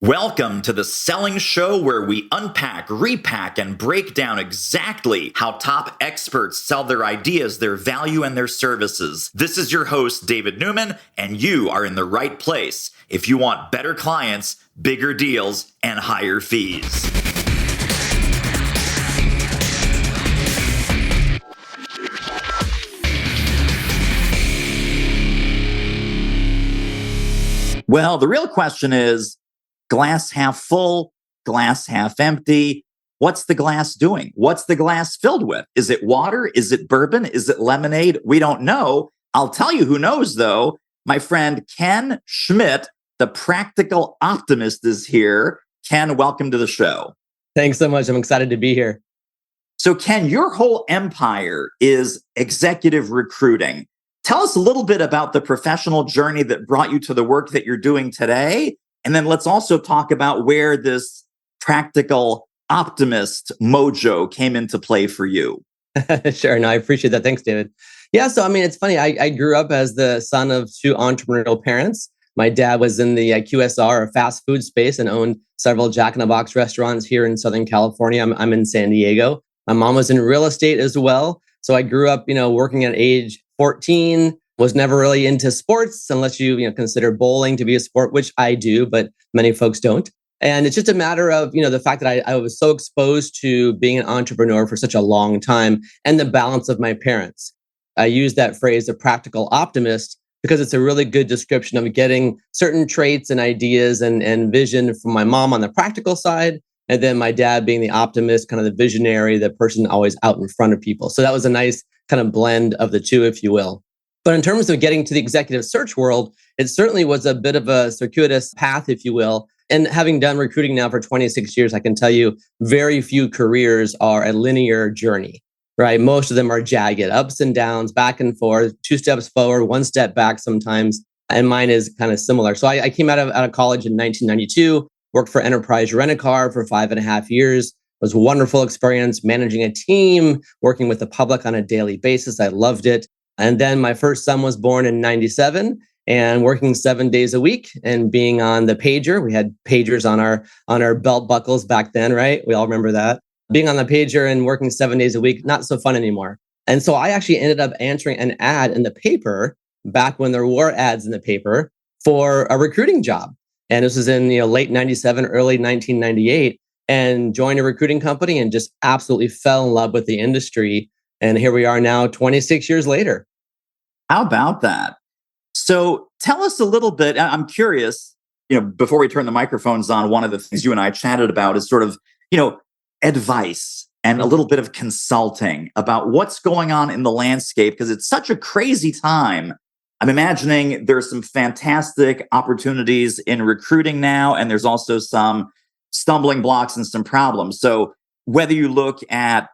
Welcome to the Selling Show, where we unpack, repack, and break down exactly how top experts sell their ideas, their value, and their services. This is your host, David Newman, and you are in the right place if you want better clients, bigger deals, and higher fees. Well, the real question is, glass half full, glass half empty. What's the glass doing? What's the glass filled with? Is it water? Is it bourbon? Is it lemonade? We don't know. I'll tell you who knows, though. My friend Ken Schmitt, the Practical Optimist, is here. Ken, welcome to the show. Thanks so much. I'm excited to be here. So, Ken, your whole empire is executive recruiting. Tell us a little bit about the professional journey that brought you to the work that you're doing today. And then let's also talk about where this Practical Optimist mojo came into play for you. Sure. No, I appreciate that. Thanks, David. Yeah. So, it's funny. I grew up as the son of two entrepreneurial parents. My dad was in the QSR, or fast food space, and owned several Jack in the Box restaurants here in Southern California. I'm in San Diego. My mom was in real estate as well. So I grew up, working at age 14, was never really into sports unless you consider bowling to be a sport, which I do, but many folks don't. And it's just a matter of, the fact that I was so exposed to being an entrepreneur for such a long time, and the balance of my parents. I use that phrase, the practical optimist, because it's a really good description of getting certain traits and ideas and vision from my mom on the practical side, and then my dad being the optimist, kind of the visionary, the person always out in front of people. So that was a nice kind of blend of the two, if you will. But in terms of getting to the executive search world, it certainly was a bit of a circuitous path, if you will. And having done recruiting now for 26 years, I can tell you very few careers are a linear journey, right? Most of them are jagged, ups and downs, back and forth, 2 steps forward, 1 step back sometimes. And mine is kind of similar. So I came out of college in 1992, worked for Enterprise Rent-A-Car for 5.5 years. It was a wonderful experience managing a team, working with the public on a daily basis. I loved it. And then my first son was born in 97, and working 7 days a week and being on the pager. We had pagers on our belt buckles back then, right? We all remember that. Being on the pager and working 7 days a week, not so fun anymore. And so I actually ended up answering an ad in the paper back when there were ads in the paper for a recruiting job. And this was in late 97, early 1998, and joined a recruiting company and just absolutely fell in love with the industry. And here we are now 26 years later. How about that? So tell us a little bit. I'm curious, before we turn the microphones on, one of the things you and I chatted about is sort of, advice and a little bit of consulting about what's going on in the landscape, because it's such a crazy time. I'm imagining there's some fantastic opportunities in recruiting now, and there's also some stumbling blocks and some problems. So whether you look at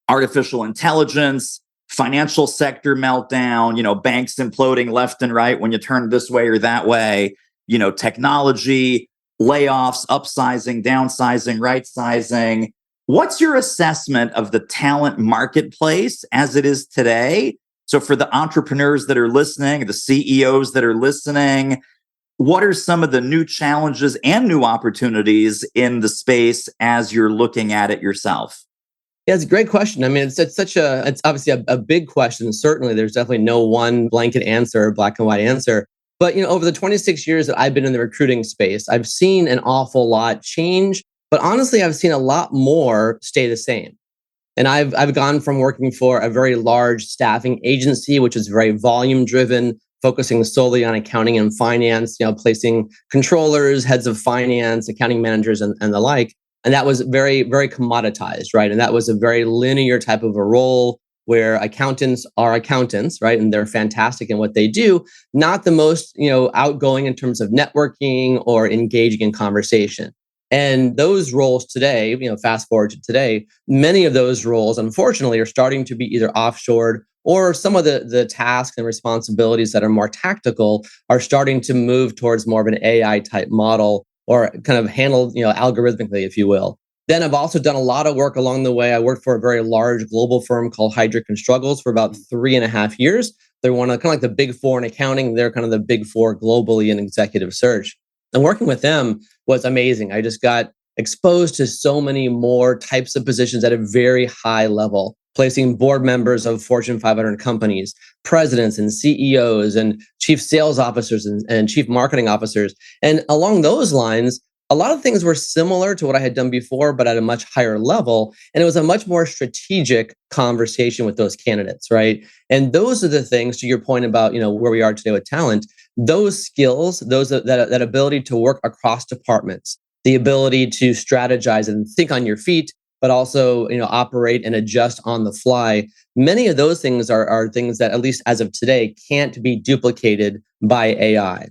artificial intelligence, financial sector meltdown, banks imploding left and right when you turn this way or that way, technology, layoffs, upsizing, downsizing, right-sizing. What's your assessment of the talent marketplace as it is today? So for the entrepreneurs that are listening, the CEOs that are listening, what are some of the new challenges and new opportunities in the space as you're looking at it yourself? Yeah, it's a great question. It's obviously a big question. Certainly, there's definitely no one blanket answer, black and white answer. But over the 26 years that I've been in the recruiting space, I've seen an awful lot change. But honestly, I've seen a lot more stay the same. And I've gone from working for a very large staffing agency, which is very volume driven, focusing solely on accounting and finance, placing controllers, heads of finance, accounting managers, and the like. And that was very, very commoditized, right? And that was a very linear type of a role where accountants are accountants, right? And they're fantastic in what they do, not the most, outgoing in terms of networking or engaging in conversation. And those roles today, fast forward to today, many of those roles, unfortunately, are starting to be either offshored, or some of the tasks and responsibilities that are more tactical are starting to move towards more of an AI type model, or kind of handled, algorithmically, if you will. Then I've also done a lot of work along the way. I worked for a very large global firm called Heidrick & Struggles for about 3.5 years. They're one of kind of like the big four in accounting. They're kind of the big four globally in executive search. And working with them, was amazing. I just got exposed to so many more types of positions at a very high level, placing board members of Fortune 500 companies, presidents and CEOs and chief sales officers and chief marketing officers. And along those lines, a lot of things were similar to what I had done before, but at a much higher level. And it was a much more strategic conversation with those candidates, right? And those are the things, to your point about, where we are today with talent, those skills, that ability to work across departments, the ability to strategize and think on your feet, but also, operate and adjust on the fly. Many of those things are things that, at least as of today, can't be duplicated by AI.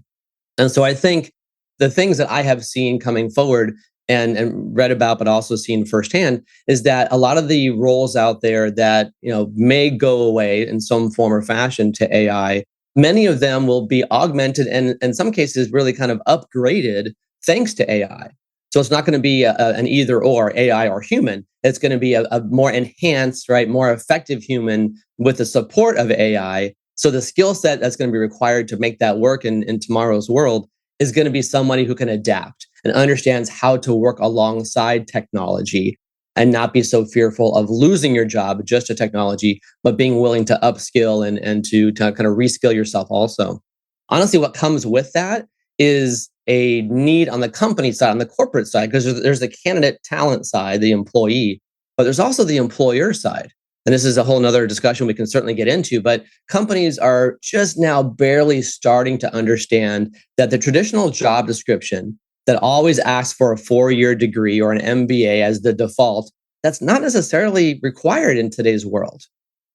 And so I think the things that I have seen coming forward and read about, but also seen firsthand, is that a lot of the roles out there that, may go away in some form or fashion to AI, many of them will be augmented and in some cases really kind of upgraded thanks to AI. So it's not going to be an either or, AI or human. It's going to be a more enhanced, right, more effective human with the support of AI. So the skill set that's going to be required to make that work in tomorrow's world is going to be somebody who can adapt and understands how to work alongside technology and not be so fearful of losing your job just to technology, but being willing to upskill and to kind of reskill yourself also. Honestly, what comes with that is a need on the company side, on the corporate side, because there's the candidate talent side, the employee, but there's also the employer side. And this is a whole nother discussion we can certainly get into, but companies are just now barely starting to understand that the traditional job description that always asks for a 4-year degree or an MBA as the default, that's not necessarily required in today's world.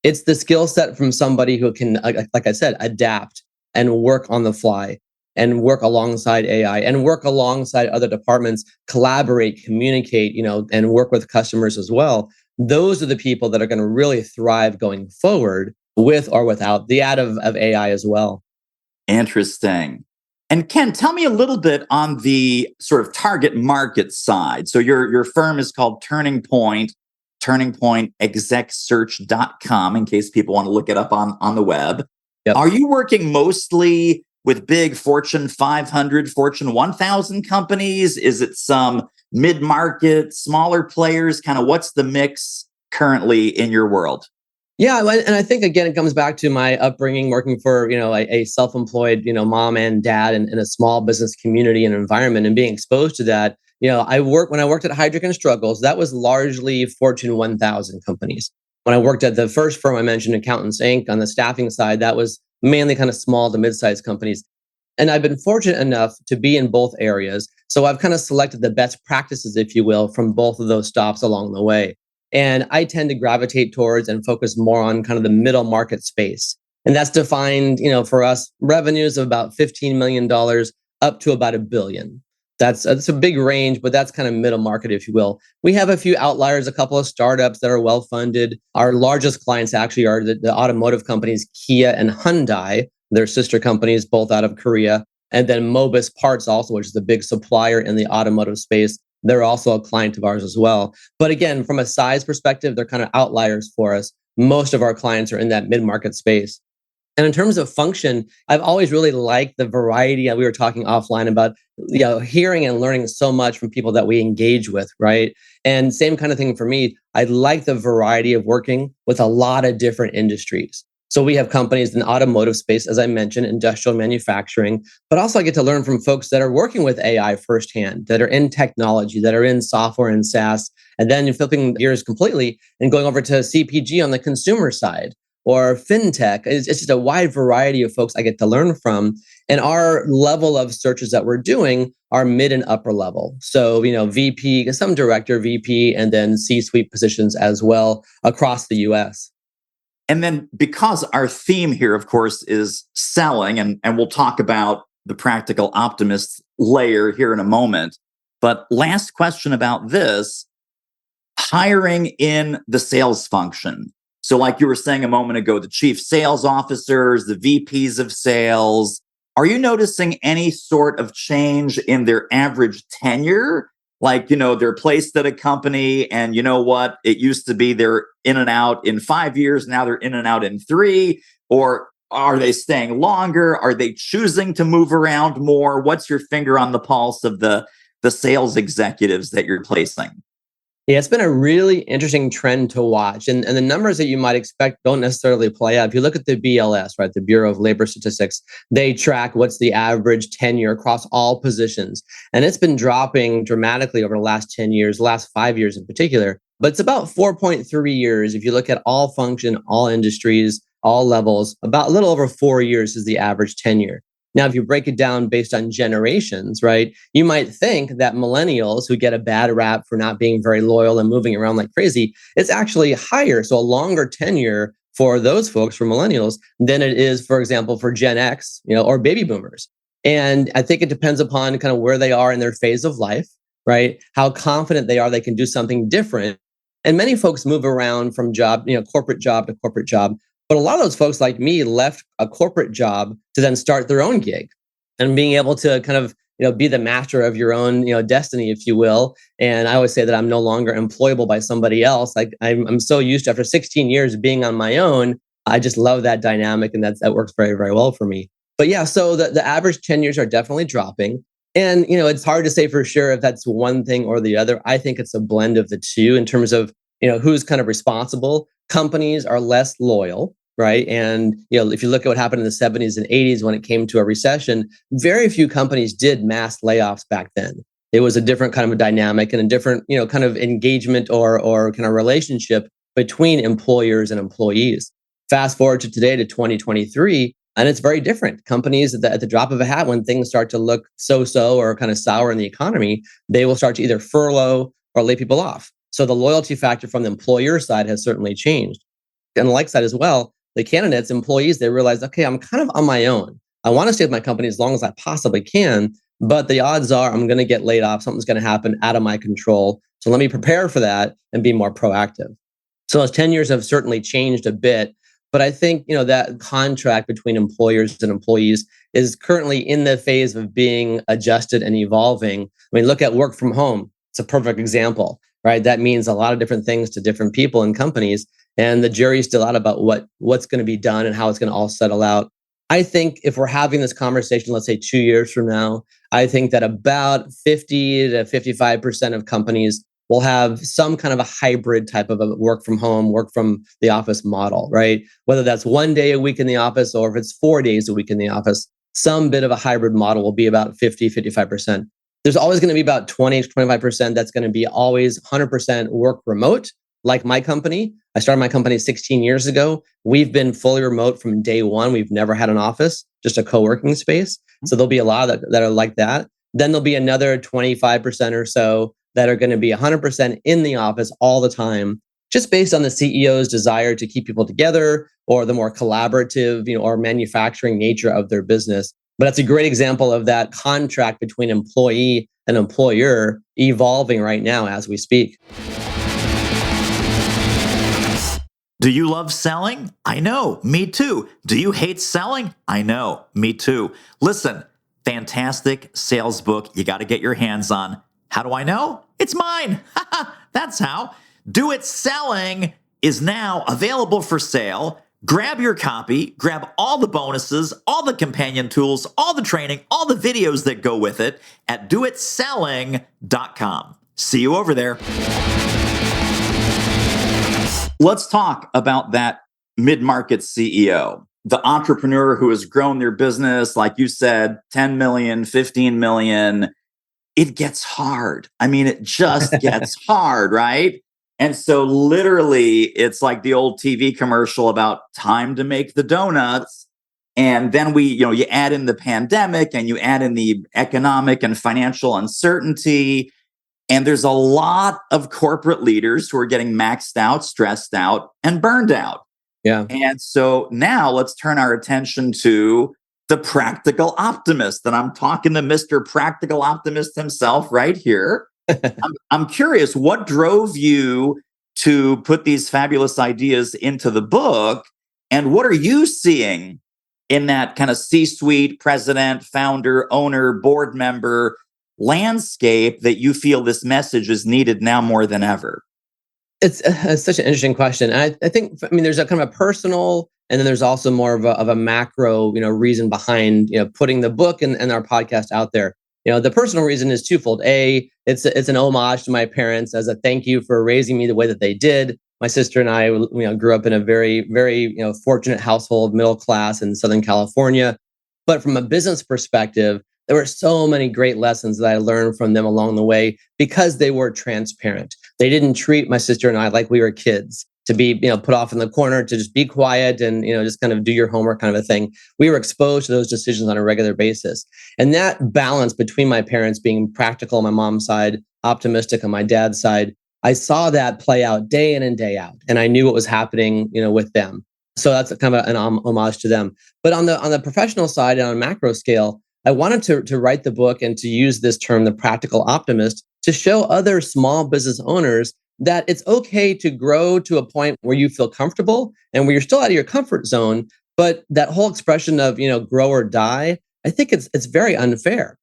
It's the skill set from somebody who can, like I said, adapt and work on the fly and work alongside AI and work alongside other departments, collaborate, communicate, and work with customers as well. Those are the people that are going to really thrive going forward with or without the add of AI as well. Interesting. And Ken, tell me a little bit on the sort of target market side. So your firm is called TurningPoint, turningpointexecsearch.com, in case people want to look it up on the web. Yep. Are you working mostly with big Fortune 500, Fortune 1000 companies? Is it some mid-market, smaller players? Kind of what's the mix currently in your world? Yeah, and I think again it comes back to my upbringing, working for a self-employed mom and dad in a small business community and environment, and being exposed to that. When I worked at Heidrick and Struggles, that was largely Fortune 1000 companies. When I worked at the first firm I mentioned, Accountants Inc., on the staffing side, that was mainly kind of small to mid-sized companies. And I've been fortunate enough to be in both areas. So I've kind of selected the best practices, if you will, from both of those stops along the way. And I tend to gravitate towards and focus more on kind of the middle market space. And that's defined, for us, revenues of about $15 million up to about $1 billion. That's a big range, but that's kind of middle market, if you will. We have a few outliers, a couple of startups that are well-funded. Our largest clients actually are the automotive companies, Kia and Hyundai. They're sister companies, both out of Korea. And then Mobis Parts also, which is the big supplier in the automotive space. They're also a client of ours as well. But again, from a size perspective, they're kind of outliers for us. Most of our clients are in that mid-market space. And in terms of function, I've always really liked the variety. We were talking offline about hearing and learning so much from people that we engage with, right? And same kind of thing for me. I like the variety of working with a lot of different industries. So we have companies in the automotive space, as I mentioned, industrial manufacturing, but also I get to learn from folks that are working with AI firsthand, that are in technology, that are in software and SaaS, and then flipping gears completely and going over to CPG on the consumer side or fintech. It's just a wide variety of folks I get to learn from. And our level of searches that we're doing are mid and upper level. So, VP, some director, VP, and then C-suite positions as well across the US. And then because our theme here, of course, is selling, and we'll talk about the Practical Optimist layer here in a moment. But last question about this, hiring in the sales function. So like you were saying a moment ago, the chief sales officers, the VPs of sales, are you noticing any sort of change in their average tenure? Like, they're placed at a company and you know what? It used to be they're in and out in 5 years. Now they're in and out in 3. Or are they staying longer? Are they choosing to move around more? What's your finger on the pulse of the the sales executives that you're placing? Yeah, it's been a really interesting trend to watch. And the numbers that you might expect don't necessarily play out. If you look at the BLS, right, the Bureau of Labor Statistics, they track what's the average tenure across all positions. And it's been dropping dramatically over the last 10 years, last 5 years in particular. But it's about 4.3 years. If you look at all function, all industries, all levels, about a little over 4 years is the average tenure. Now, if you break it down based on generations, right, you might think that millennials who get a bad rap for not being very loyal and moving around like crazy, it's actually higher. So a longer tenure for those folks, for millennials, than it is, for example, for Gen X, or baby boomers. And I think it depends upon kind of where they are in their phase of life, right? How confident they are they can do something different. And many folks move around from job, corporate job to corporate job. But a lot of those folks like me left a corporate job to then start their own gig, and being able to kind of, be the master of your own, destiny, if you will. And I always say that I'm no longer employable by somebody else. Like I'm so used to, after 16 years of being on my own, I just love that dynamic, and that works very, very well for me. But yeah, so the average tenures are definitely dropping. And, it's hard to say for sure if that's one thing or the other. I think it's a blend of the two in terms of, who's kind of responsible. Companies are less loyal, right? And, if you look at what happened in the 70s and 80s when it came to a recession, very few companies did mass layoffs back then. It was a different kind of a dynamic and a different, kind of engagement or kind of relationship between employers and employees. Fast forward to today, to 2023, and it's very different. Companies at the drop of a hat, when things start to look so-so or kind of sour in the economy, they will start to either furlough or lay people off. So the loyalty factor from the employer side has certainly changed. And the like side as well, the candidates, employees, they realize, okay, I'm kind of on my own. I want to stay with my company as long as I possibly can, but the odds are I'm going to get laid off. Something's going to happen out of my control. So let me prepare for that and be more proactive. So those 10 years have certainly changed a bit. But I think, that contract between employers and employees is currently in the phase of being adjusted and evolving. I mean, look at work from home. It's a perfect example, right? That means a lot of different things to different people and companies. And the jury's still out about what's going to be done and how it's going to all settle out. I think if we're having this conversation, let's say 2 years from now, I think that about 50 to 55% of companies will have some kind of a hybrid type of a work from home, work from the office model, right? Whether that's 1 day a week in the office or if it's 4 days a week in the office, some bit of a hybrid model will be about 50, 55%. There's always going to be about 20 to 25% that's going to be always 100% work remote. Like my company, I started my company 16 years ago. We've been fully remote from day one. We've never had an office, just a co-working space. So there'll be a lot that are like that. Then there'll be another 25% or so that are going to be 100% in the office all the time, just based on the CEO's desire to keep people together or the more collaborative, or manufacturing nature of their business. But that's a great example of that contract between employee and employer evolving right now as we speak. Do you love selling? I know, me too. Do you hate selling? I know, me too. Listen, fantastic sales book you got to get your hands on. How do I know? It's mine. That's how. Do It Selling is now available for sale. Grab your copy, grab all the bonuses, all the companion tools, all the training, all the videos that go with it at doitselling.com. See you over there. Let's talk about that mid-market CEO, the entrepreneur who has grown their business, like you said, 10 million, 15 million. It gets hard. I mean, it just gets hard, right? And so literally, it's like the old TV commercial about time to make the donuts. And then you add in the pandemic and you add in the economic and financial uncertainty. And there's a lot of corporate leaders who are getting maxed out, stressed out, and burned out. Yeah. And so now let's turn our attention to the Practical Optimist. And I'm talking to Mr. Practical Optimist himself right here. I'm curious, what drove you to put these fabulous ideas into the book? And what are you seeing in that kind of C-suite, president, founder, owner, board member landscape that you feel this message is needed now more than ever? It's such an interesting question. I think, there's a kind of a personal, and then there's also more of a macro, reason behind, putting the book and our podcast out there. The personal reason is twofold. A, it's an homage to my parents as a thank you for raising me the way that they did. My sister and I, grew up in a very, very, fortunate household, middle class in Southern California. But from a business perspective, there were so many great lessons that I learned from them along the way because they were transparent. They didn't treat my sister and I like we were kids to be, put off in the corner to just be quiet and, just kind of do your homework kind of a thing. We were exposed to those decisions on a regular basis. And that balance between my parents being practical on my mom's side, optimistic on my dad's side, I saw that play out day in and day out. And I knew what was happening, with them. So that's kind of an homage to them. But on the professional side and on a macro scale, I wanted to write the book and to use this term, the practical optimist, to show other small business owners that it's okay to grow to a point where you feel comfortable and where you're still out of your comfort zone. But that whole expression of, grow or die, I think it's very unfair.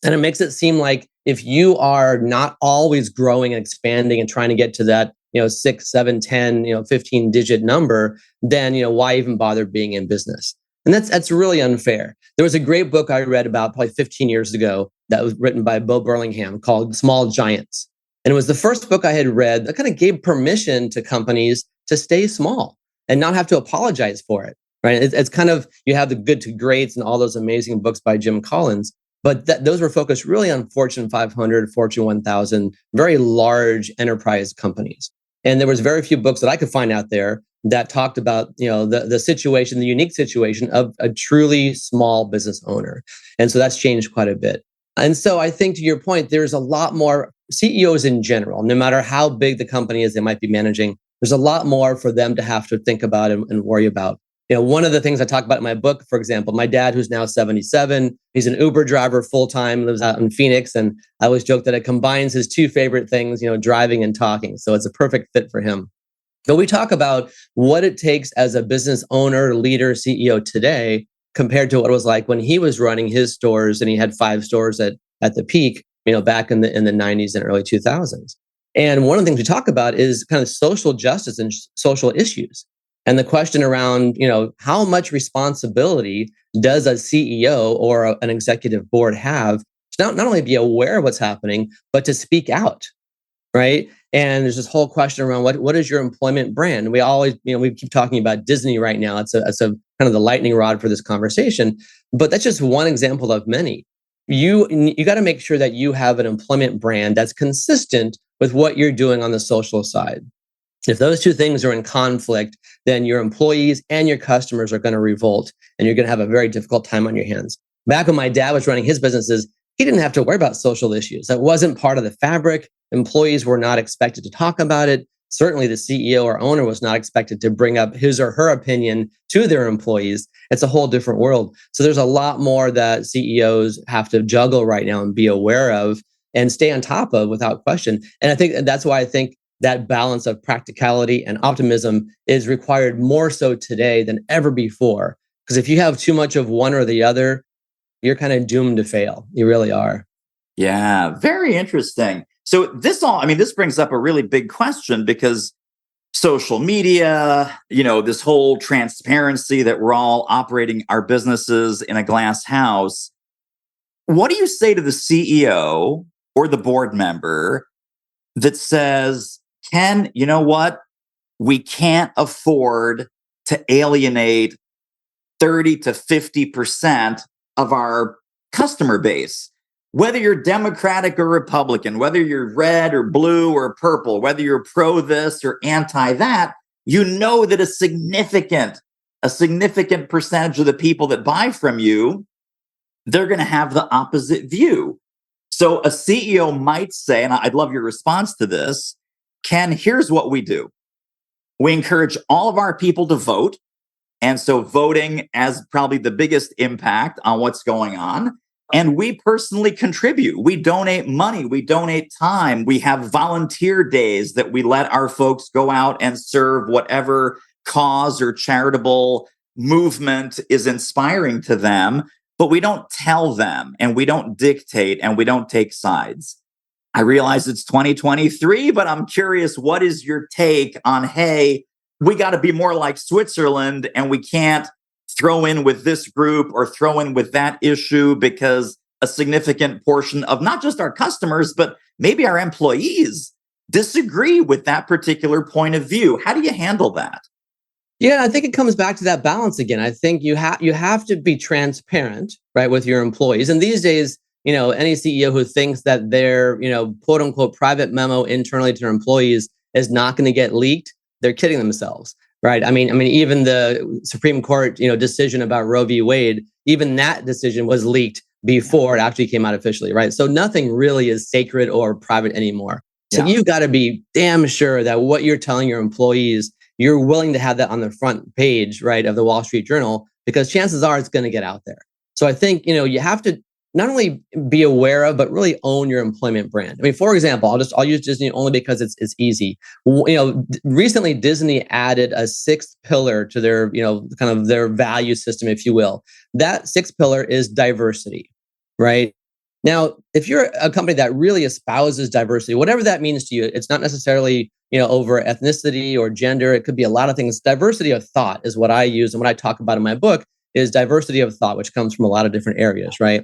And it makes it seem like if you are not always growing and expanding and trying to get to that, 6, 7, 10, 15 digit number, then, why even bother being in business? And that's really unfair. There was a great book I read about probably 15 years ago that was written by Bo Burlingham called Small Giants. And it was the first book I had read that kind of gave permission to companies to stay small and not have to apologize for it, right? It's kind of, you have the Good to Greats and all those amazing books by Jim Collins, but those were focused really on Fortune 500, Fortune 1000, very large enterprise companies. And there was very few books that I could find out there that talked about, the situation, the unique situation of a truly small business owner. And so that's changed quite a bit. And so I think to your point, there's a lot more CEOs in general, no matter how big the company is they might be managing, there's a lot more for them to have to think about and worry about. One of the things I talk about in my book, for example, my dad, who's now 77, he's an Uber driver full-time, lives out in Phoenix. And I always joke that it combines his two favorite things, driving and talking. So it's a perfect fit for him. But we talk about what it takes as a business owner, leader, CEO today compared to what it was like when he was running his stores and he had 5 stores at the peak, back in the 90s and early 2000s. And one of the things we talk about is kind of social justice and social issues. And the question around, how much responsibility does a CEO or an executive board have to not only be aware of what's happening, but to speak out, right? And there's this whole question around what is your employment brand? We always, we keep talking about Disney right now. It's a kind of the lightning rod for this conversation, but that's just one example of many. You got to make sure that you have an employment brand that's consistent with what you're doing on the social side. If those two things are in conflict, then your employees and your customers are going to revolt and you're going to have a very difficult time on your hands. Back when my dad was running his businesses, he didn't have to worry about social issues. That wasn't part of the fabric. Employees were not expected to talk about it. Certainly the CEO or owner was not expected to bring up his or her opinion to their employees. It's a whole different world. So there's a lot more that CEOs have to juggle right now and be aware of and stay on top of without question. And I think that's why I think that balance of practicality and optimism is required more so today than ever before. Because if you have too much of one or the other, you're kind of doomed to fail. You really are. Yeah, very interesting. So this brings up a really big question because social media, this whole transparency that we're all operating our businesses in a glass house. What do you say to the CEO or the board member that says, Ken, you know what? We can't afford to alienate 30 to 50% of our customer base. Whether you're Democratic or Republican, whether you're red or blue or purple, whether you're pro this or anti that, that a significant percentage of the people that buy from you, they're going to have the opposite view. So a CEO might say, and I'd love your response to this, Ken, here's what we do. We encourage all of our people to vote. And so voting has probably the biggest impact on what's going on. And we personally contribute. We donate money. We donate time. We have volunteer days that we let our folks go out and serve whatever cause or charitable movement is inspiring to them. But we don't tell them and we don't dictate and we don't take sides. I realize it's 2023, but I'm curious, what is your take on, hey, we got to be more like Switzerland and we can't throw in with this group or throw in with that issue because a significant portion of not just our customers, but maybe our employees disagree with that particular point of view. How do you handle that? Yeah, I think it comes back to that balance again. I think you have to be transparent, right, with your employees. And these days, any CEO who thinks that their, quote unquote private memo internally to their employees is not going to get leaked, they're kidding themselves, right? I mean, even the Supreme Court, decision about Roe v. Wade, even that decision was leaked before it actually came out officially, right? So nothing really is sacred or private anymore. So you've got to be damn sure that what you're telling your employees, you're willing to have that on the front page, right, of the Wall Street Journal, because chances are it's going to get out there. So I think, you have to not only be aware of, but really own your employment brand. I mean, for example, I'll use Disney only because it's easy. Recently Disney added a sixth pillar to their, kind of their value system, if you will. That sixth pillar is diversity, right? Now, if you're a company that really espouses diversity, whatever that means to you, it's not necessarily, over ethnicity or gender. It could be a lot of things. Diversity of thought is what I use. And what I talk about in my book is diversity of thought, which comes from a lot of different areas, right?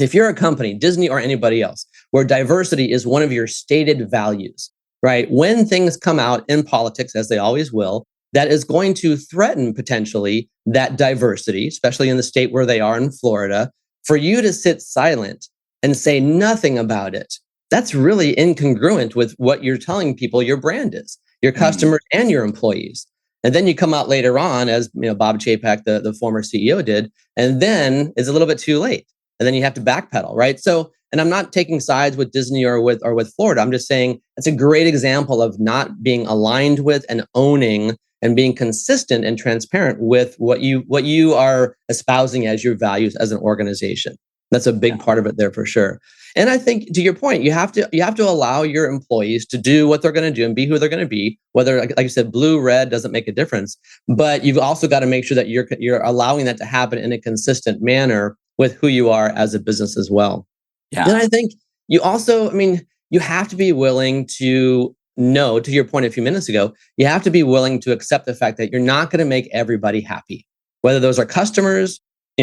If you're a company, Disney or anybody else, where diversity is one of your stated values, right? When things come out in politics, as they always will, that is going to threaten potentially that diversity, especially in the state where they are in Florida, for you to sit silent and say nothing about it, that's really incongruent with what you're telling people your brand is, your customers and your employees. And then you come out later on, as Bob Chapek, the former CEO, did, and then it's a little bit too late. And then you have to backpedal, right? So, and I'm not taking sides with Disney or with Florida. I'm just saying it's a great example of not being aligned with and owning and being consistent and transparent with what you are espousing as your values as an organization. That's a big part of it there for sure. And I think, to your point, you have to allow your employees to do what they're going to do and be who they're going to be. Whether, like you said, blue, red doesn't make a difference. But you've also got to make sure that you're allowing that to happen in a consistent manner with who you are as a business as well. Yeah. And I think you also, you have to be willing to know, to your point a few minutes ago, you have to be willing to accept the fact that you're not going to make everybody happy, whether those are customers,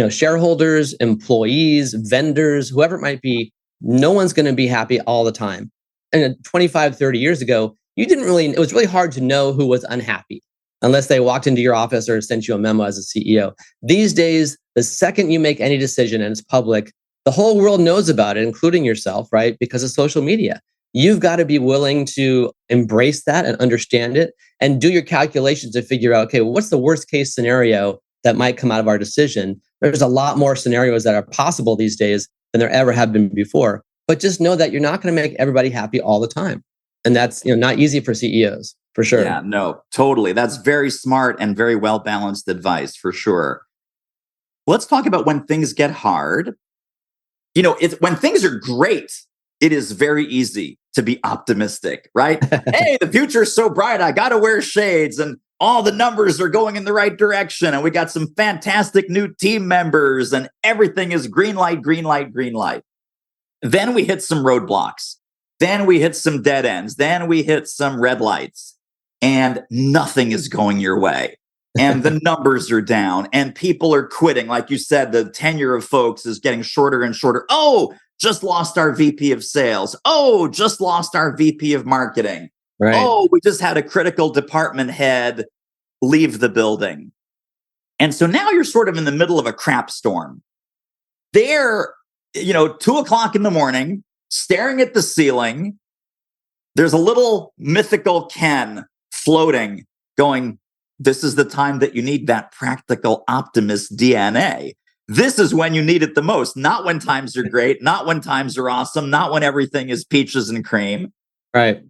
shareholders, employees, vendors, whoever it might be. No one's going to be happy all the time. And 25, 30 years ago, it was really hard to know who was unhappy unless they walked into your office or sent you a memo as a CEO. These days, the second you make any decision and it's public, the whole world knows about it, including yourself, right? Because of social media. You've got to be willing to embrace that and understand it and do your calculations to figure out, okay, well, what's the worst case scenario that might come out of our decision? There's a lot more scenarios that are possible these days than there ever have been before. But just know that you're not going to make everybody happy all the time. And that's not easy for CEOs, for sure. Yeah, no, totally. That's very smart and very well-balanced advice, for sure. Let's talk about when things get hard. When things are great, it is very easy to be optimistic, right? Hey, the future's so bright, I got to wear shades and all the numbers are going in the right direction. And we got some fantastic new team members and everything is green light, green light, green light. Then we hit some roadblocks. Then we hit some dead ends. Then we hit some red lights and nothing is going your way. And the numbers are down and people are quitting. Like you said, the tenure of folks is getting shorter and shorter. Oh, just lost our VP of sales. Oh, just lost our VP of marketing. Right. Oh, we just had a critical department head leave the building. And so now you're sort of in the middle of a crap storm. They're, 2:00 in the morning, staring at the ceiling. There's a little mythical Ken floating going, this is the time that you need that practical optimist DNA. This is when you need it the most, not when times are great, not when times are awesome, not when everything is peaches and cream. Right.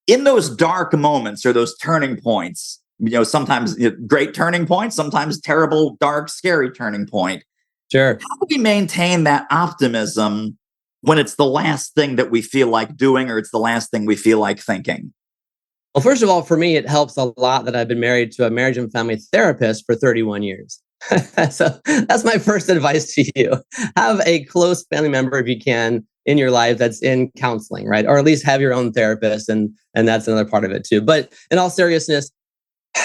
In those dark moments or those turning points, sometimes great turning points, sometimes terrible, dark, scary turning point. Sure. How do we maintain that optimism when it's the last thing that we feel like doing or it's the last thing we feel like thinking? Well, first of all, for me, it helps a lot that I've been married to a marriage and family therapist for 31 years. So that's my first advice to you. Have a close family member, if you can, in your life that's in counseling, right? Or at least have your own therapist. And that's another part of it too. But in all seriousness,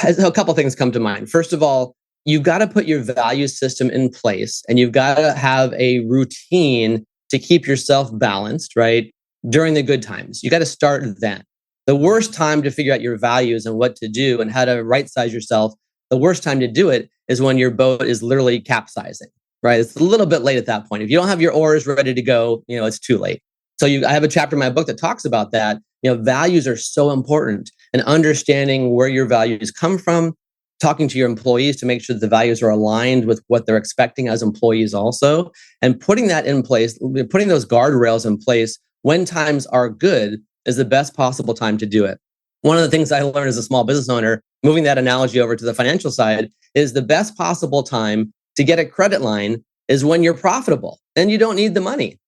a couple things come to mind. First of all, you've got to put your value system in place and you've got to have a routine to keep yourself balanced, right? During the good times. You got to start then. The worst time to figure out your values and what to do and how to right size yourself, the worst time to do it is when your boat is literally capsizing, right? It's a little bit late at that point. If you don't have your oars ready to go, it's too late. So I have a chapter in my book that talks about that. Values are so important, and understanding where your values come from, talking to your employees to make sure that the values are aligned with what they're expecting as employees also, and putting that in place, putting those guardrails in place when times are good is the best possible time to do it. One of the things I learned as a small business owner, moving that analogy over to the financial side, is the best possible time to get a credit line is when you're profitable and you don't need the money,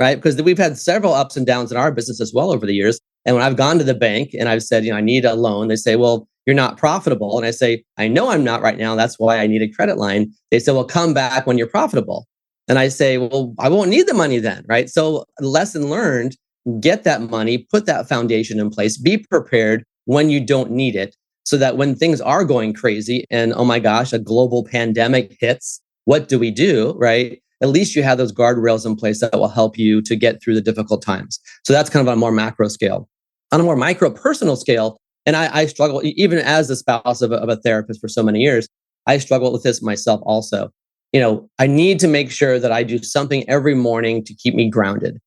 right? Because we've had several ups and downs in our business as well over the years. And when I've gone to the bank and I've said, I need a loan, they say, well, you're not profitable. And I say, I know I'm not right now. That's why I need a credit line. They say, well, come back when you're profitable. And I say, well, I won't need the money then, right? So lesson learned, get that money, put that foundation in place, be prepared when you don't need it, so that when things are going crazy and, oh my gosh, a global pandemic hits, what do we do, right? At least you have those guardrails in place that will help you to get through the difficult times. So that's kind of on a more macro scale. On a more micro personal scale, and I struggle, even as a spouse of a therapist for so many years, I struggle with this myself also. I need to make sure that I do something every morning to keep me grounded.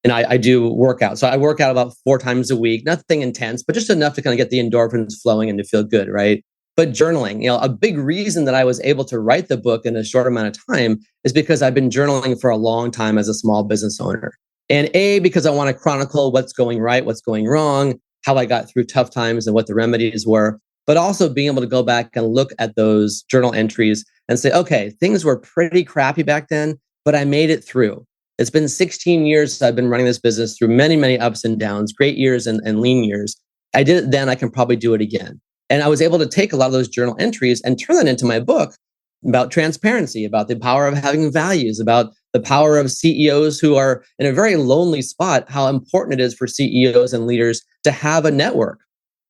And I do workout. So I work out about 4 times a week, nothing intense, but just enough to kind of get the endorphins flowing and to feel good, right? But journaling, a big reason that I was able to write the book in a short amount of time is because I've been journaling for a long time as a small business owner. And because I want to chronicle what's going right, what's going wrong, how I got through tough times and what the remedies were, but also being able to go back and look at those journal entries and say, okay, things were pretty crappy back then, but I made it through. It's been 16 years I've been running this business through many, many ups and downs, great years and lean years. I did it then, I can probably do it again. And I was able to take a lot of those journal entries and turn that into my book about transparency, about the power of having values, about the power of CEOs who are in a very lonely spot, how important it is for CEOs and leaders to have a network,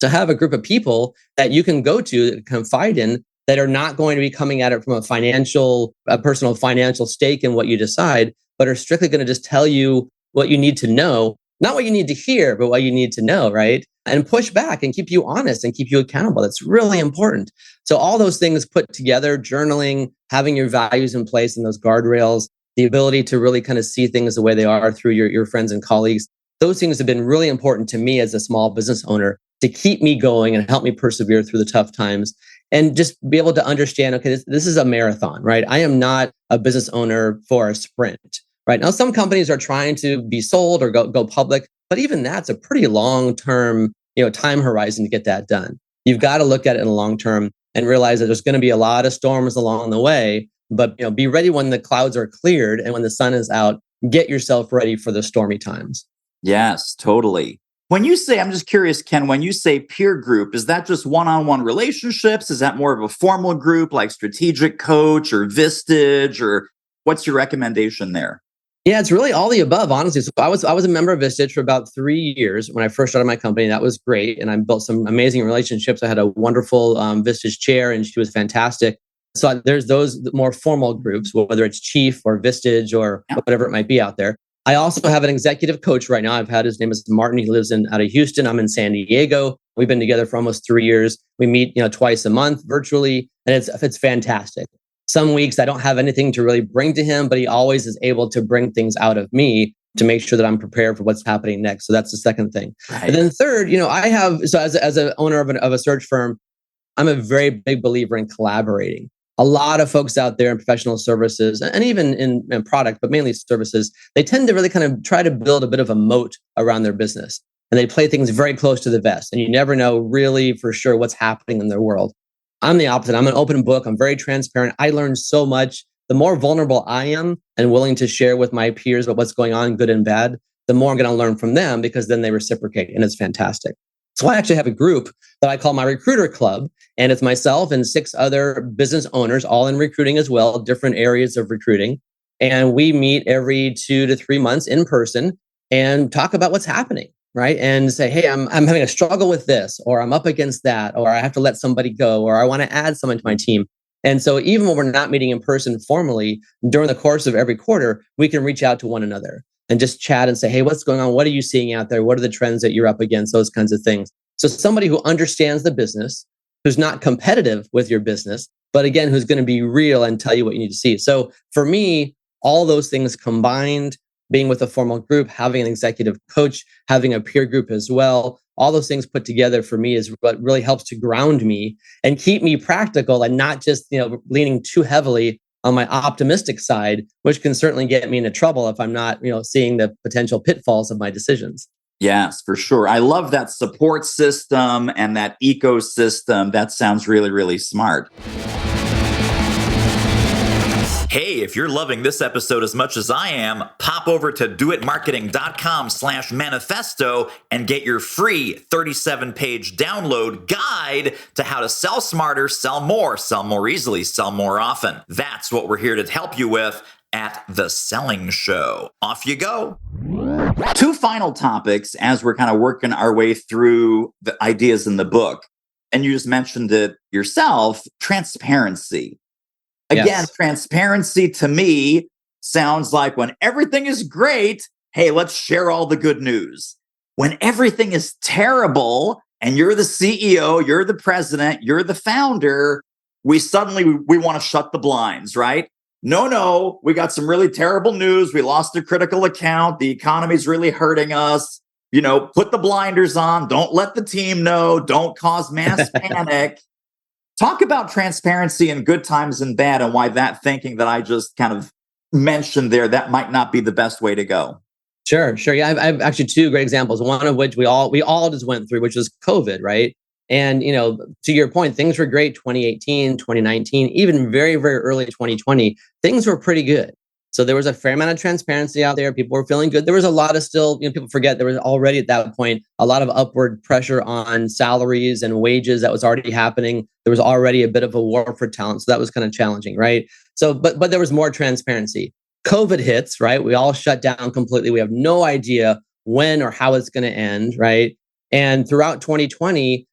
to have a group of people that you can go to, confide in, that are not going to be coming at it from a personal financial stake in what you decide, but are strictly going to just tell you what you need to know, not what you need to hear, but what you need to know, right? And push back and keep you honest and keep you accountable. That's really important. So all those things put together, journaling, having your values in place and those guardrails, the ability to really kind of see things the way they are through your friends and colleagues, those things have been really important to me as a small business owner to keep me going and help me persevere through the tough times. And just be able to understand, okay, this is a marathon, right? I am not a business owner for a sprint, right? Now, some companies are trying to be sold or go public, but even that's a pretty long-term, time horizon to get that done. You've got to look at it in the long term and realize that there's going to be a lot of storms along the way, but be ready when the clouds are cleared and when the sun is out. Get yourself ready for the stormy times. Yes, totally. When you say, I'm just curious, Ken, when you say peer group, is that just one-on-one relationships? Is that more of a formal group like Strategic Coach or Vistage, or what's your recommendation there? Yeah, it's really all the above, honestly. So I was a member of Vistage for about 3 years when I first started my company. That was great. And I built some amazing relationships. I had a wonderful Vistage chair and she was fantastic. So there's those more formal groups, whether it's Chief or Vistage or whatever it might be out there. I also have an executive coach right now. I've had, his name is Martin. He lives out of Houston. I'm in San Diego. We've been together for almost 3 years. We meet, twice a month virtually, and it's fantastic. Some weeks I don't have anything to really bring to him, but he always is able to bring things out of me to make sure that I'm prepared for what's happening next. So that's the second thing. Right. And then third, I have, so as an owner of a search firm, I'm a very big believer in collaborating. A lot of folks out there in professional services and even in product, but mainly services, they tend to really kind of try to build a bit of a moat around their business. And they play things very close to the vest. And you never know really for sure what's happening in their world. I'm the opposite. I'm an open book. I'm very transparent. I learn so much. The more vulnerable I am and willing to share with my peers about what's going on, good and bad, the more I'm going to learn from them, because then they reciprocate, and it's fantastic. So I actually have a group that I call my recruiter club, and it's myself and 6 other business owners, all in recruiting as well, different areas of recruiting. And we meet every 2 to 3 months in person and talk about what's happening, right? And say, hey, I'm having a struggle with this, or I'm up against that, or I have to let somebody go, or I want to add someone to my team. And so even when we're not meeting in person formally, during the course of every quarter, we can reach out to one another. and just chat and say, hey, what's going on? What are you seeing out there? What are the trends that you're up against? Those kinds of things. So somebody who understands the business, who's not competitive with your business, but again, who's going to be real and tell you what you need to see. So for me, all those things combined, being with a formal group, having an executive coach, having a peer group as well, all those things put together for me is what really helps to ground me and keep me practical and not just, leaning too heavily on my optimistic side, which can certainly get me into trouble if I'm not, seeing the potential pitfalls of my decisions. Yes, for sure. I love that support system and that ecosystem. That sounds really, really smart. Hey, if you're loving this episode as much as I am, pop over to doitmarketing.com/manifesto and get your free 37-page download guide to how to sell smarter, sell more easily, sell more often. That's what we're here to help you with at The Selling Show. Off you go. Two final topics as we're kind of working our way through the ideas in the book. And you just mentioned it yourself, transparency. Again, Yes. Transparency to me sounds like when everything is great, hey, let's share all the good news. When everything is terrible and you're the CEO, you're the president, you're the founder, we want to shut the blinds, right? No, we got some really terrible news. We lost a critical account. The economy's really hurting us. Put the blinders on. Don't let the team know. Don't cause mass panic. Talk about transparency in good times and bad, and why that thinking that I just kind of mentioned there, that might not be the best way to go. Sure. Yeah, I've actually two great examples. One of which we all just went through, which was COVID, right? And to your point, things were great 2018, 2019, even very, very early 2020. Things were pretty good. So there was a fair amount of transparency out there. People were feeling good. There was a lot of still, people forget there was already at that point a lot of upward pressure on salaries and wages that was already happening. There was already a bit of a war for talent. So that was kind of challenging, right? So, but there was more transparency. COVID hits, right? We all shut down completely. We have no idea when or how it's going to end, right? And throughout 2020,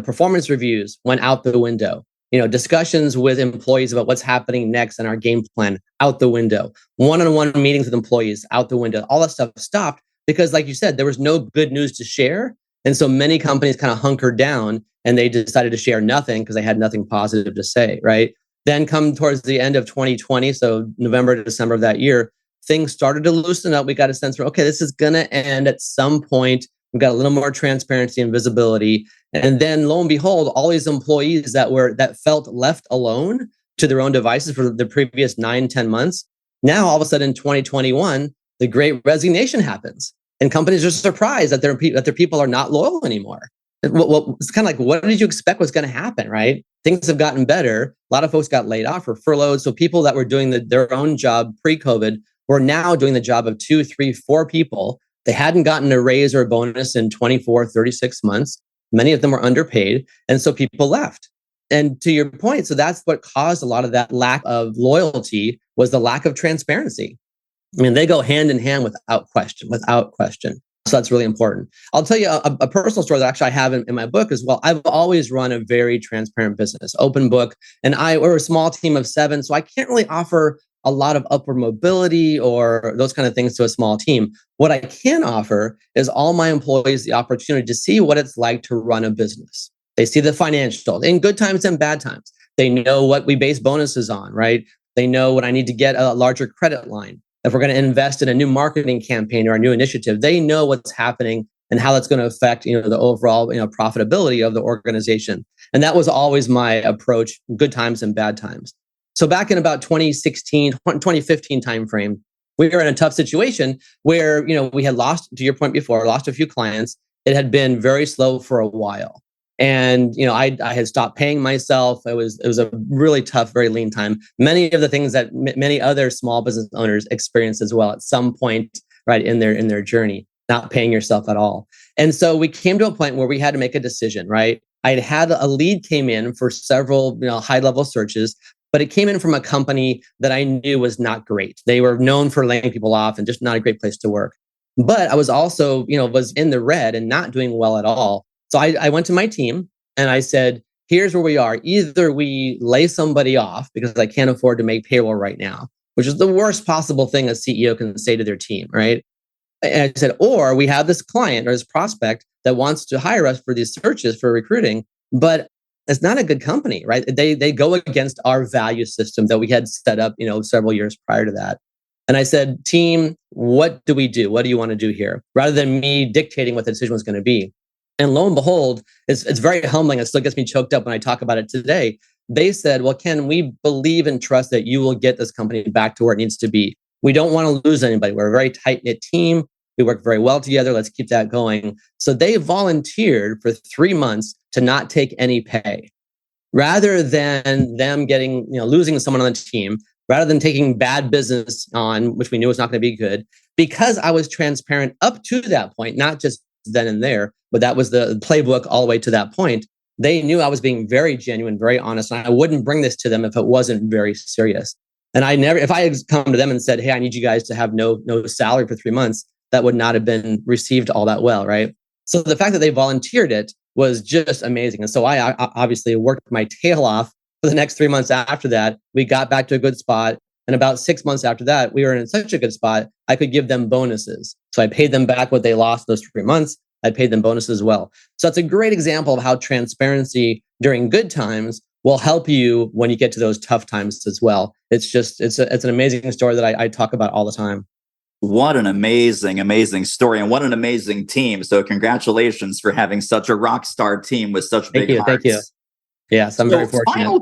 performance reviews went out the window. Discussions with employees about what's happening next and our game plan out the window. One-on-one meetings with employees out the window. All that stuff stopped because, like you said, there was no good news to share. And so many companies kind of hunkered down and they decided to share nothing because they had nothing positive to say, right? Then come towards the end of 2020, so November to December of that year, things started to loosen up. We got a sense for, okay, this is going to end at some point. We got a little more transparency and visibility. And then lo and behold, all these employees that felt left alone to their own devices for the previous 9-10 months. Now, all of a sudden in 2021, the great resignation happens. And companies are surprised that their people are not loyal anymore. Well, it's kind of like, what did you expect was going to happen, right? Things have gotten better. A lot of folks got laid off or furloughed. So people that were doing their own job pre-COVID were now doing the job of 2, 3, 4 people. They hadn't gotten a raise or a bonus in 24, 36 months. Many of them were underpaid. And so people left. And to your point, so that's what caused a lot of that lack of loyalty was the lack of transparency. I mean, they go hand in hand without question. So that's really important. I'll tell you a personal story that actually I have in my book as well. I've always run a very transparent business, open book. And we're a small team of 7, so I can't really offer a lot of upward mobility or those kind of things to a small team. What I can offer is all my employees the opportunity to see what it's like to run a business. They see the financials in good times and bad times. They know what we base bonuses on, right? They know when I need to get a larger credit line. If we're going to invest in a new marketing campaign or a new initiative, they know what's happening and how that's going to affect, the overall, profitability of the organization. And that was always my approach, good times and bad times. So back in about 2016, 2015 timeframe, we were in a tough situation where, we had lost, to your point before, lost a few clients. It had been very slow for a while. And, I had stopped paying myself. It was a really tough, very lean time. Many of the things that many other small business owners experience as well at some point, right, in their journey, not paying yourself at all. And so we came to a point where we had to make a decision, right? I had a lead came in for several, high-level searches, but it came in from a company that I knew was not great. They were known for laying people off and just not a great place to work. But I was also, was in the red and not doing well at all. So I went to my team and I said, here's where we are. Either we lay somebody off because I can't afford to make payroll right now, which is the worst possible thing a CEO can say to their team, right? And I said, or we have this client or this prospect that wants to hire us for these searches for recruiting, but it's not a good company, right? They go against our value system that we had set up, several years prior to that. And I said, team, what do we do? What do you want to do here? Rather than me dictating what the decision was going to be. And lo and behold, it's very humbling. It still gets me choked up when I talk about it today. They said, well, Ken, we believe and trust that you will get this company back to where it needs to be. We don't want to lose anybody. We're a very tight-knit team. We work very well together. Let's keep that going. So they volunteered for 3 months to not take any pay. Rather than them getting, losing someone on the team, rather than taking bad business on, which we knew was not going to be good, because I was transparent up to that point, not just then and there, but that was the playbook all the way to that point. They knew I was being very genuine, very honest, and I wouldn't bring this to them if it wasn't very serious. And if I had come to them and said, hey, I need you guys to have no salary for 3 months, that would not have been received all that well, right? So the fact that they volunteered it was just amazing. And so I obviously worked my tail off for the next 3 months after that. We got back to a good spot. And about 6 months after that, we were in such a good spot, I could give them bonuses. So I paid them back what they lost those 3 months. I paid them bonuses as well. So that's a great example of how transparency during good times will help you when you get to those tough times as well. It's an amazing story that I talk about all the time. What an amazing, amazing story, and what an amazing team. So congratulations for having such a rock star team with such big hearts. Thank you. Yes, I'm very fortunate.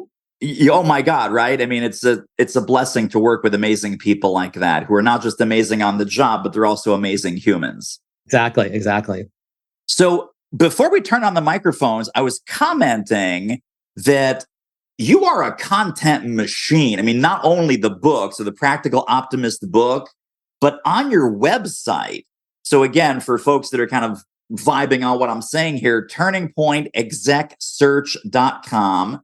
Oh my God, right? I mean, it's a blessing to work with amazing people like that, who are not just amazing on the job, but they're also amazing humans. Exactly. So before we turn on the microphones, I was commenting that you are a content machine. I mean, not only the book, so the Practical Optimist book, but on your website. So again, for folks that are kind of vibing on what I'm saying here, TurningPointExecSearch.com,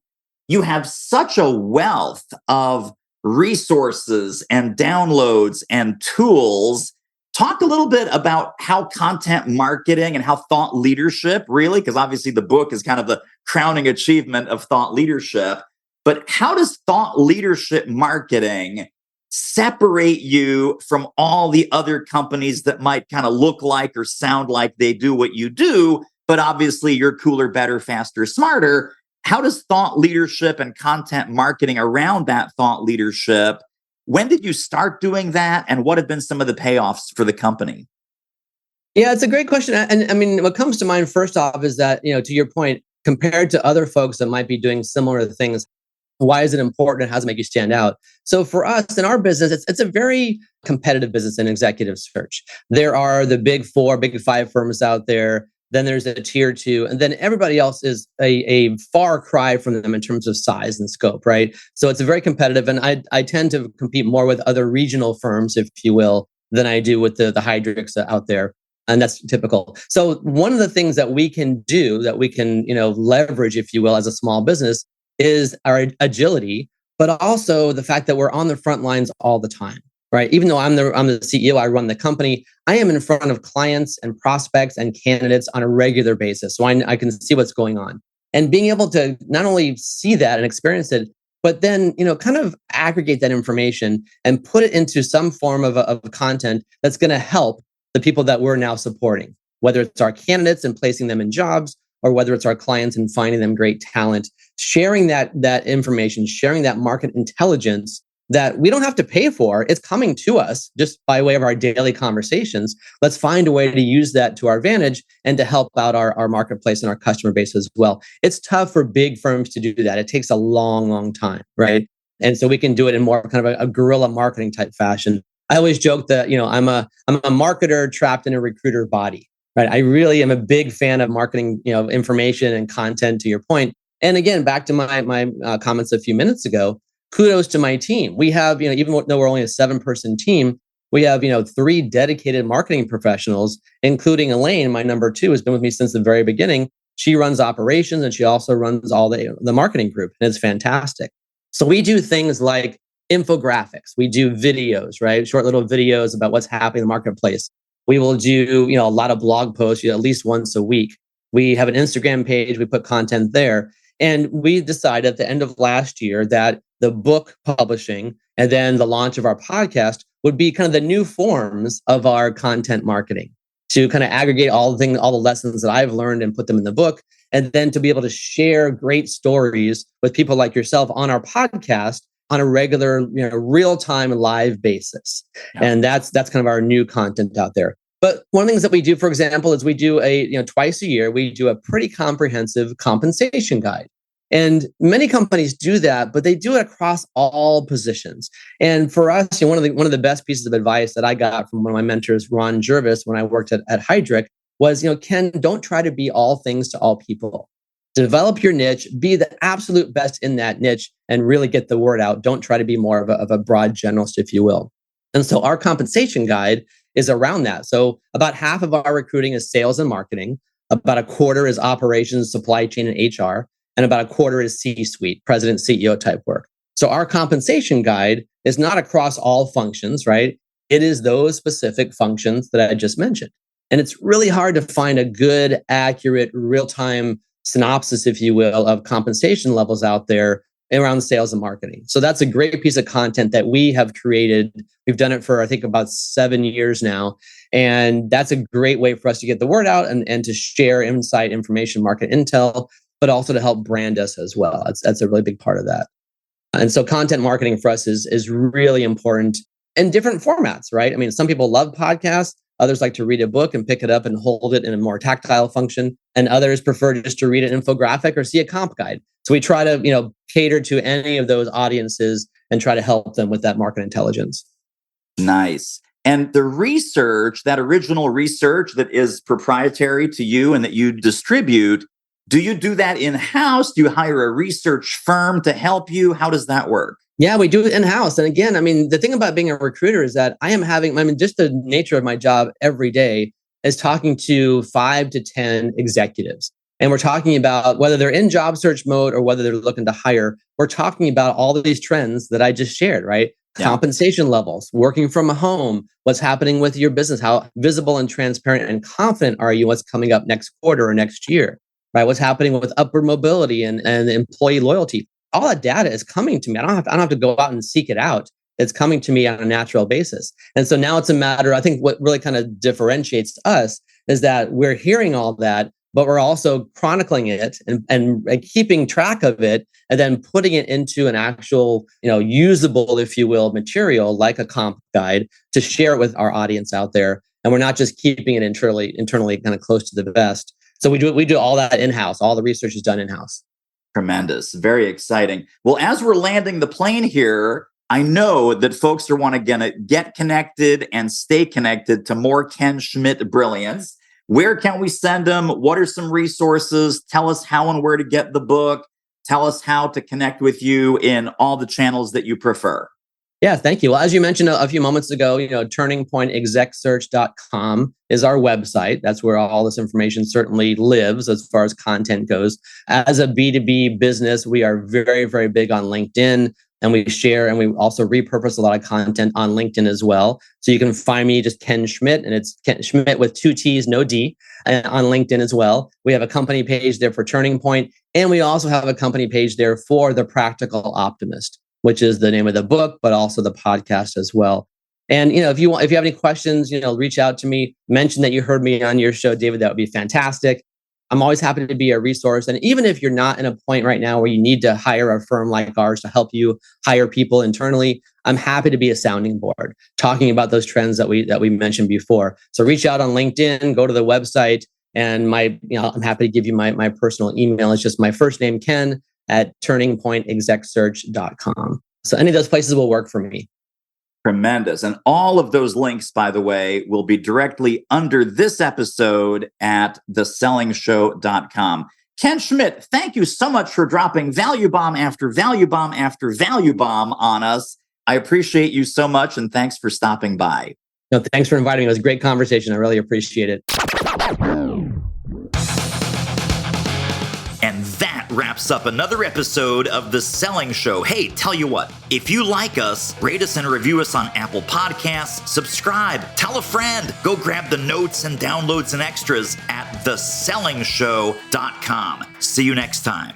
you have such a wealth of resources and downloads and tools. Talk a little bit about how content marketing and how thought leadership, really, because obviously the book is kind of the crowning achievement of thought leadership, but how does thought leadership marketing separate you from all the other companies that might kind of look like or sound like they do what you do, but obviously you're cooler, better, faster, smarter? How does thought leadership and content marketing around that thought leadership, when did you start doing that, and what have been some of the payoffs for the company? Yeah, it's a great question. And I mean, what comes to mind first off is that, to your point, compared to other folks that might be doing similar things, why is it important and how does it make you stand out? So for us in our business, it's a very competitive business in executive search. There are the big four, big five firms out there. Then there's a tier two, and then everybody else is a far cry from them in terms of size and scope, right? So it's a very competitive, and I tend to compete more with other regional firms, if you will, than I do with the Heidricks out there. And that's typical. So one of the things that we can do, that we can, leverage, if you will, as a small business, is our agility, but also the fact that we're on the front lines all the time, right? Even though I'm the CEO, I run the company, I am in front of clients and prospects and candidates on a regular basis. So I can see what's going on. And being able to not only see that and experience it, but then, kind of aggregate that information and put it into some form of content that's going to help the people that we're now supporting, whether it's our candidates and placing them in jobs, or whether it's our clients and finding them great talent, sharing that information, sharing that market intelligence that we don't have to pay for. It's coming to us just by way of our daily conversations. Let's find a way to use that to our advantage and to help out our marketplace and our customer base as well. It's tough for big firms to do that. It takes a long, long time, right? And so we can do it in more kind of a guerrilla marketing type fashion. I always joke that, I'm a marketer trapped in a recruiter body. Right. I really am a big fan of marketing, information and content, to your point. And again, back to my comments a few minutes ago, kudos to my team. We have, even though we're only a 7-person team, we have, 3 dedicated marketing professionals, including Elaine, my number 2, has been with me since the very beginning. She runs operations and she also runs all the marketing group. And it's fantastic. So we do things like infographics. We do videos, right? Short little videos about what's happening in the marketplace. We will do, a lot of blog posts, at least once a week. We have an Instagram page. We put content there. And we decided at the end of last year that the book publishing and then the launch of our podcast would be kind of the new forms of our content marketing, to kind of aggregate all the lessons that I've learned and put them in the book, and then to be able to share great stories with people like yourself on our podcast on a regular, real-time live basis. Yeah. And that's kind of our new content out there. But one of the things that we do, for example, is we do twice a year, we do a pretty comprehensive compensation guide. And many companies do that, but they do it across all positions. And for us, one of the best pieces of advice that I got from one of my mentors, Ron Jervis, when I worked at Heidrick, was, Ken, don't try to be all things to all people. Develop your niche, be the absolute best in that niche, and really get the word out. Don't try to be more of a broad generalist, if you will. And so our compensation guide is around that. So about half of our recruiting is sales and marketing. About a quarter is operations, supply chain, and HR. And about a quarter is C-suite, president, CEO type work. So our compensation guide is not across all functions, right? It is those specific functions that I just mentioned. And it's really hard to find a good, accurate, real-time synopsis, if you will, of compensation levels out there around sales and marketing. So that's a great piece of content that we have created. We've done it for, I think, about 7 years now. And that's a great way for us to get the word out and to share insight, information, market intel, but also to help brand us as well. That's a really big part of that. And so content marketing for us is really important in different formats, right? I mean, some people love podcasts. Others like to read a book and pick it up and hold it in a more tactile function. And others prefer just to read an infographic or see a comp guide. So we try to, cater to any of those audiences and try to help them with that market intelligence. Nice. And the research, that original research that is proprietary to you and that you distribute, do you do that in-house? Do you hire a research firm to help you? How does that work? Yeah, we do it in-house. And again, I mean, the thing about being a recruiter is that just the nature of my job every day is talking to 5 to 10 executives. And we're talking about whether they're in job search mode or whether they're looking to hire. We're talking about all of these trends that I just shared, right? Yeah. Compensation levels, working from home, what's happening with your business, how visible and transparent and confident are you what's coming up next quarter or next year, right? What's happening with upward mobility and employee loyalty. All that data is coming to me. I don't have to go out and seek it out. It's coming to me on a natural basis. And so now it's a matter, I think what really kind of differentiates us is that we're hearing all that, but we're also chronicling it and keeping track of it and then putting it into an actual, usable, if you will, material like a comp guide to share it with our audience out there. And we're not just keeping it internally kind of close to the vest. So we do all that in-house. All the research is done in-house. Tremendous. Very exciting. Well, as we're landing the plane here, I know that folks are want to get connected and stay connected to more Ken Schmitt brilliance. Where can we send them? What are some resources? Tell us how and where to get the book. Tell us how to connect with you in all the channels that you prefer. Yeah, thank you. Well, as you mentioned a few moments ago, TurningPointExecSearch.com is our website. That's where all this information certainly lives as far as content goes. As a B2B business, we are very, very big on LinkedIn. And we share and we also repurpose a lot of content on LinkedIn as well. So you can find me just Ken Schmitt, and it's Ken Schmitt with 2 T's, no D, on LinkedIn as well. We have a company page there for Turning Point, and we also have a company page there for The Practical Optimist, which is the name of the book, but also the podcast as well. And if you have any questions, reach out to me. Mention that you heard me on your show, David. That would be fantastic. I'm always happy to be a resource. And even if you're not in a point right now where you need to hire a firm like ours to help you hire people internally, I'm happy to be a sounding board, talking about those trends that we mentioned before. So reach out on LinkedIn, go to the website, and I'm happy to give you my personal email. It's just my first name, Ken, at TurningPointExecSearch.com. So any of those places will work for me. Tremendous. And all of those links, by the way, will be directly under this episode at thesellingshow.com. Ken Schmitt, thank you so much for dropping value bomb after value bomb after value bomb on us. I appreciate you so much, and thanks for stopping by. No, thanks for inviting me. It was a great conversation. I really appreciate it. And that wraps up another episode of The Selling Show. Hey, tell you what, if you like us, rate us and review us on Apple Podcasts, subscribe, tell a friend, go grab the notes and downloads and extras at thesellingshow.com. See you next time.